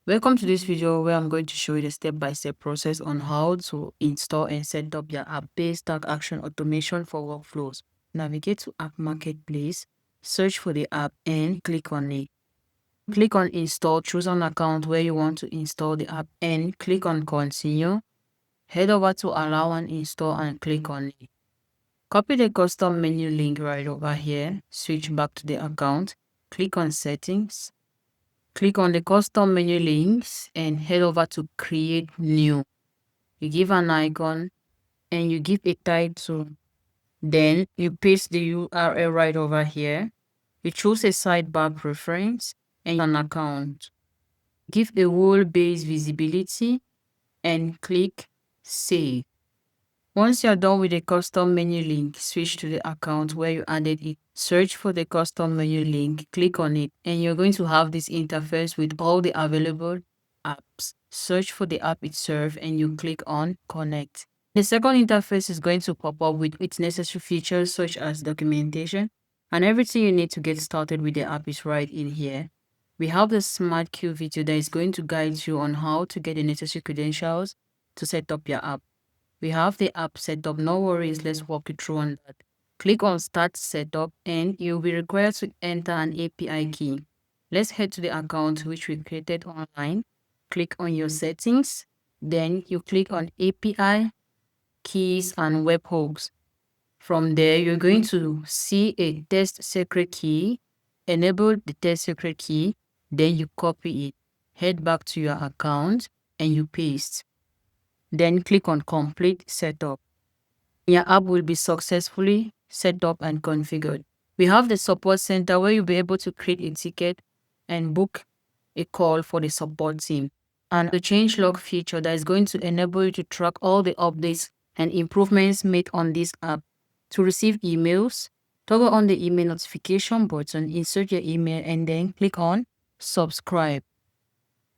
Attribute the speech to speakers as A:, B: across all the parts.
A: Welcome to this video where I'm going to show you the step-by-step process on how to install and set up your app Paystack Action Automation for workflows. Navigate to App Marketplace, search for the app and click on it. Click on Install, choose an account where you want to install the app and click on Continue. Head over to Allow and Install and click on it. Copy the custom menu link right over here, switch back to the account, click on Settings. Click on the custom menu links and head over to create new. You give an icon and you give a title. Then you paste the URL right over here. You choose a sidebar preference and an account. Give a role-based visibility and click save. Once you're done with the custom menu link, switch to the account where you added it. Search for the custom menu link, click on it, and you're going to have this interface with all the available apps. Search for the app itself and you click on connect. The second interface is going to pop up with its necessary features such as documentation, and everything you need to get started with the app is right in here. We have the smart queue video that is going to guide you on how to get the necessary credentials to set up your app. We have the app set up, no worries, let's walk you through on that. Click on Start Setup and you'll be required to enter an API key. Let's head to the account which we created online. Click on your settings, then you click on API, keys and webhooks. From there, you're going to see a test secret key. Enable the test secret key, then you copy it. Head back to your account and you paste. Then click on Complete Setup. Your app will be successfully set up and configured. We have the support center where you'll be able to create a ticket and book a call for the support team. And the change log feature that is going to enable you to track all the updates and improvements made on this app. To receive emails, toggle on the email notification button, insert your email and then click on subscribe.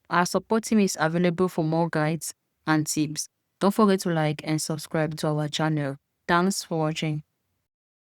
A: Our support team is available for more guides and tips. Don't forget to like and subscribe to our channel. Thanks for watching.